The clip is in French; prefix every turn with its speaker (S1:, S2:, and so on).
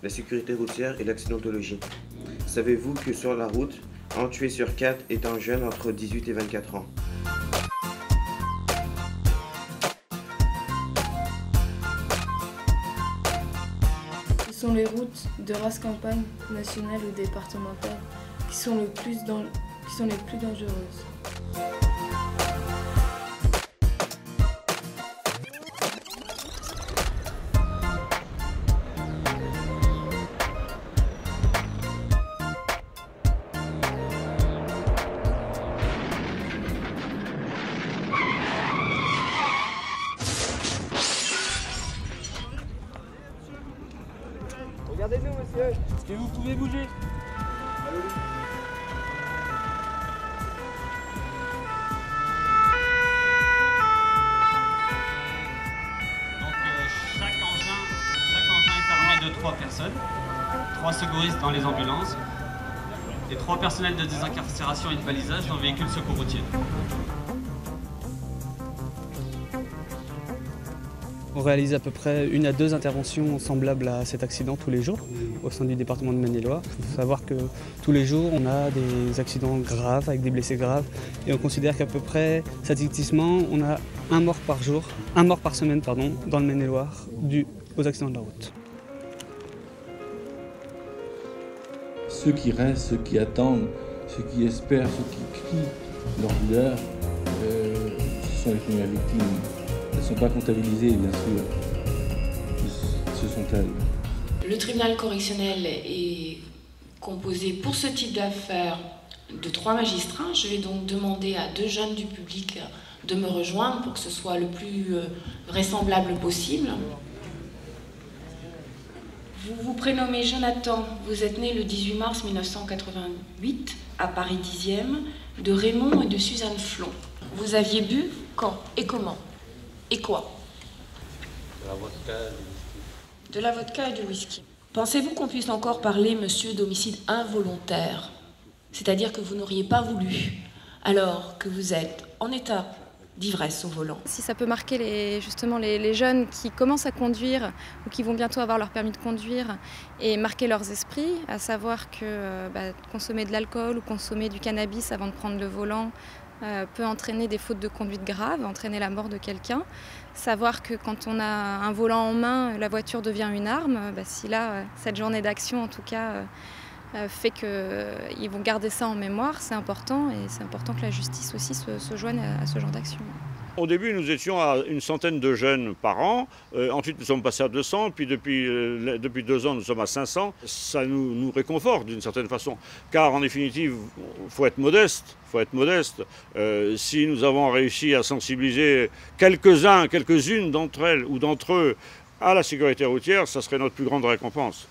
S1: la sécurité routière et l'accidentologie. Savez-vous que sur la route, un tué sur 4 est un jeune entre 18 et 24 ans?
S2: Ce sont les routes de race campagne, nationale ou départementale, qui sont les plus dangereuses.
S3: Regardez-nous, monsieur. Est-ce que vous pouvez bouger? Allô.
S4: Donc chaque engin permet de 3 personnes, 3 secouristes dans les ambulances et 3 personnels de désincarcération et de balisage dans le véhicule secours routier.
S5: On réalise à peu près 1 à 2 interventions semblables à cet accident tous les jours au sein du département de Maine-et-Loire. Il faut savoir que tous les jours, on a des accidents graves avec des blessés graves et on considère qu'à peu près, statistiquement, on a un mort par semaine dans le Maine-et-Loire dû aux accidents de la route.
S6: Ceux qui restent, ceux qui attendent, ceux qui espèrent, ceux qui crient leur douleur, ce sont les premières victimes. Elles ne sont pas comptabilisées, bien sûr. Ce sont elles.
S7: Le tribunal correctionnel est composé pour ce type d'affaires de 3 magistrats. Je vais donc demander à 2 jeunes du public de me rejoindre pour que ce soit le plus vraisemblable possible. Vous vous prénommez Jonathan, vous êtes né le 18 mars 1988 à Paris 10e, de Raymond et de Suzanne Flon. Vous aviez bu quand et comment? Et quoi?
S4: De la vodka.
S7: De la vodka et du whisky. Pensez-vous qu'on puisse encore parler, monsieur, d'homicide involontaire? C'est-à-dire que vous n'auriez pas voulu, alors que vous êtes en état d'ivresse au volant.
S8: Si ça peut marquer justement les jeunes qui commencent à conduire ou qui vont bientôt avoir leur permis de conduire et marquer leurs esprits, à savoir que consommer de l'alcool ou consommer du cannabis avant de prendre le volant peut entraîner des fautes de conduite graves, entraîner la mort de quelqu'un. Savoir que quand on a un volant en main, la voiture devient une arme. Si là, cette journée d'action en tout cas fait qu'ils vont garder ça en mémoire, c'est important et c'est important que la justice aussi se joigne à ce genre d'action.
S9: Au début, nous étions à une centaine de jeunes par an. Ensuite, nous sommes passés à 200. Puis depuis 2 ans, nous sommes à 500. Ça nous réconforte d'une certaine façon. Car en définitive, il faut être modeste. Si nous avons réussi à sensibiliser quelques-unes d'entre elles ou d'entre eux à la sécurité routière, ça serait notre plus grande récompense.